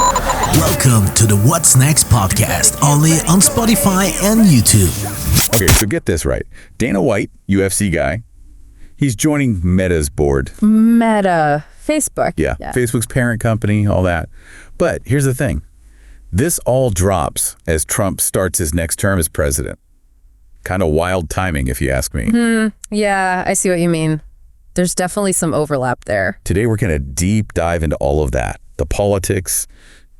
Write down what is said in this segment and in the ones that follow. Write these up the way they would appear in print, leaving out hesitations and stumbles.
Welcome to the What's Next podcast, only on Spotify and YouTube. Okay, so get this right. Dana White, UFC guy, he's joining Meta's board. Meta, Facebook. Yeah, Facebook's parent company, all that. But here's the thing. This all drops as Trump starts his next term as president. Kind of wild timing, if you ask me. Yeah, I see what you mean. There's definitely some overlap there. Today, we're going to deep dive into all of that. The politics,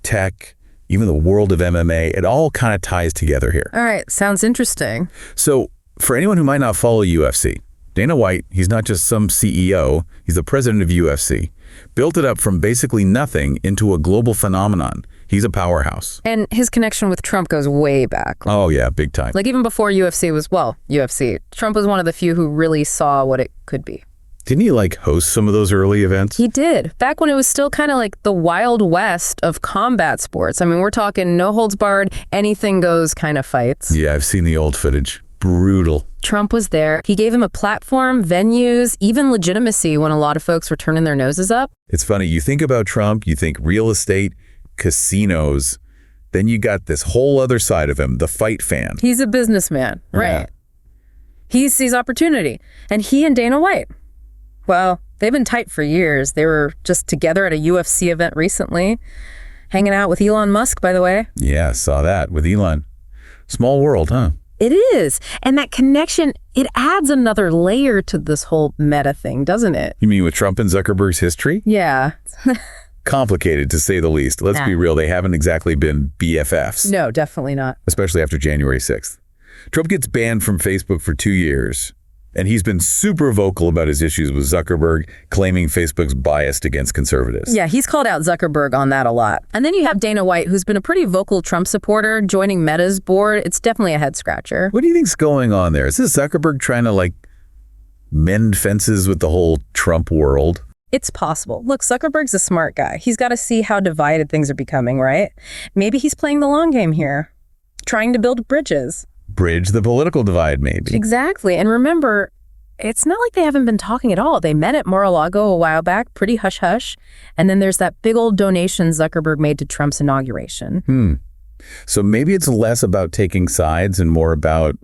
tech, even the world of MMA. It all kind of ties together here. All right, sounds interesting. So for anyone who might not follow UFC, Dana White, he's not just some CEO, he's the president of UFC. Built it up from basically nothing into a global phenomenon. He's a powerhouse. And his connection with Trump goes way back. Oh yeah, big time. Like even before UFC was, UFC. Trump was one of the few who really saw what it could be. Didn't he like host some of those early events? He did. Back when it was still kind of like the Wild West of combat sports. I mean, we're talking no holds barred, anything goes kind of fights. Yeah, I've seen the old footage. Brutal. Trump was there. He gave him a platform, venues, even legitimacy when a lot of folks were turning their noses up. It's funny. You think about Trump, you think real estate, casinos, then you got this whole other side of him, the fight fan. He's a businessman, right? Yeah. He sees opportunity. And he and Dana White, well, they've been tight for years. They were just together at a UFC event recently, hanging out with Elon Musk, by the way. Yeah, saw that with Elon. Small world, huh? It is. And that connection, it adds another layer to this whole meta thing, doesn't it? You mean with Trump and Zuckerberg's history? Yeah. Complicated, to say the least. Let's be real, they haven't exactly been BFFs. No, definitely not. Especially after January 6th. Trump gets banned from Facebook for 2 years. And he's been super vocal about his issues with Zuckerberg, claiming Facebook's biased against conservatives. Yeah, he's called out Zuckerberg on that a lot. And then you have Dana White, who's been a pretty vocal Trump supporter, joining Meta's board. It's definitely a head scratcher. What do you think's going on there? Is this Zuckerberg trying to, like, mend fences with the whole Trump world? It's possible. Look, Zuckerberg's a smart guy. He's got to see how divided things are becoming, right? Maybe he's playing the long game here, trying to build bridges. Bridge the political divide, maybe. Exactly. And remember, it's not like they haven't been talking at all. They met at Mar-a-Lago a while back, pretty hush-hush. And then there's that big old donation Zuckerberg made to Trump's inauguration. So maybe it's less about taking sides and more about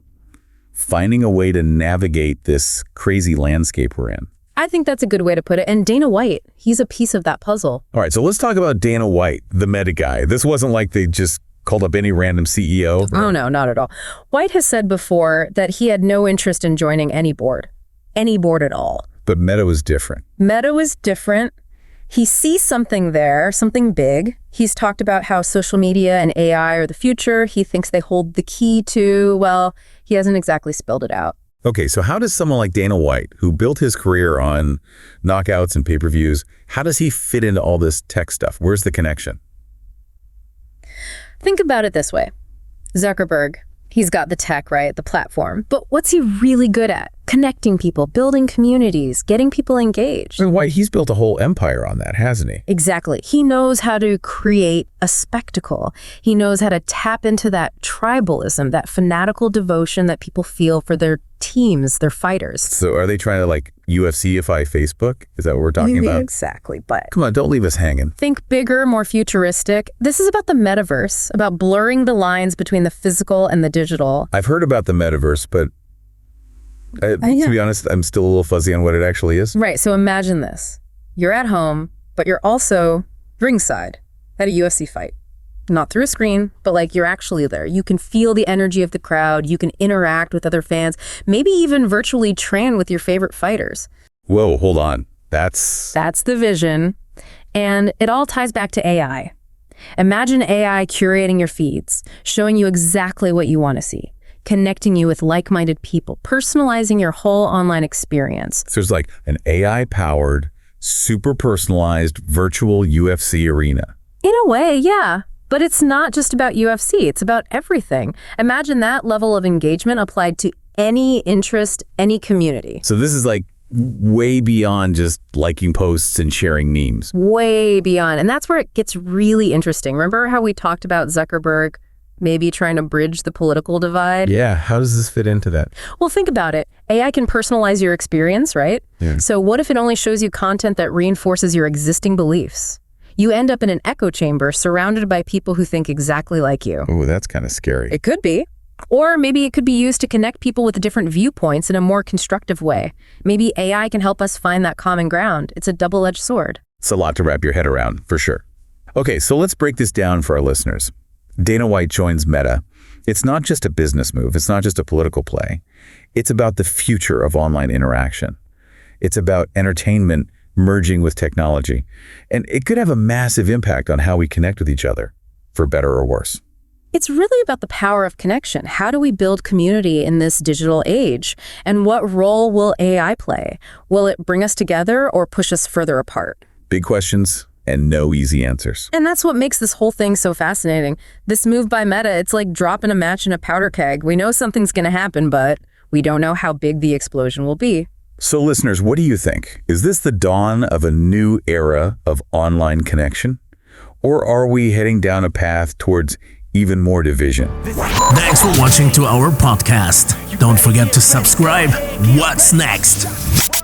finding a way to navigate this crazy landscape we're in. I think that's a good way to put it. And Dana White, he's a piece of that puzzle. All right, so let's talk about Dana White, the meta guy. This wasn't like they just called up any random CEO. Oh, no, not at all. White has said before that he had no interest in joining any board at all. But Meta was different. Meta was different. He sees something there, something big. He's talked about how social media and AI are the future. He thinks they hold the key to, well, he hasn't exactly spelled it out. Okay, so how does someone like Dana White, who built his career on knockouts and pay-per-views, how does he fit into all this tech stuff? Where's the connection? Think about it this way. Zuckerberg, he's got the tech, right? The platform. But what's he really good at? Connecting people, building communities, getting people engaged. I mean, White, he's built a whole empire on that, hasn't he? Exactly. He knows how to create a spectacle. He knows how to tap into that tribalism, that fanatical devotion that people feel for their teams, their fighters. So are they trying to like UFC-ify Facebook? Is that what we're talking about? Exactly. But come on, don't leave us hanging. Think bigger, more futuristic. This is about the metaverse, about blurring the lines between the physical and the digital. I've heard about the metaverse, but to be honest, I'm still a little fuzzy on what it actually is. Right. So imagine this. You're at home, but you're also ringside at a UFC fight. Not through a screen, but like you're actually there. You can feel the energy of the crowd. You can interact with other fans, maybe even virtually train with your favorite fighters. Whoa, hold on. That's the vision. And it all ties back to AI. Imagine AI curating your feeds, showing you exactly what you want to see, connecting you with like-minded people, personalizing your whole online experience. So there's like an AI-powered, super personalized virtual UFC arena. In a way, yeah. But it's not just about UFC. It's about everything. Imagine that level of engagement applied to any interest, any community. So this is like way beyond just liking posts and sharing memes. Way beyond. And that's where it gets really interesting. Remember how we talked about Zuckerberg maybe trying to bridge the political divide? Yeah. How does this fit into that? Well, think about it. AI can personalize your experience, right? Yeah. So what if it only shows you content that reinforces your existing beliefs? You end up in an echo chamber surrounded by people who think exactly like you. Oh, that's kind of scary. It could be. Or maybe it could be used to connect people with different viewpoints in a more constructive way. Maybe AI can help us find that common ground. It's a double-edged sword. It's a lot to wrap your head around, for sure. Okay, so let's break this down for our listeners. Dana White joins Meta. It's not just a business move. It's not just a political play. It's about the future of online interaction. It's about entertainment merging with technology. And it could have a massive impact on how we connect with each other, for better or worse. It's really about the power of connection. How do we build community in this digital age? And what role will AI play? Will it bring us together or push us further apart? Big questions and no easy answers. And that's what makes this whole thing so fascinating. This move by Meta, it's like dropping a match in a powder keg. We know something's going to happen, but we don't know how big the explosion will be. So listeners, what do you think? Is this the dawn of a new era of online connection? Or are we heading down a path towards even more division? Thanks for watching to our podcast. Don't forget to subscribe. What's next?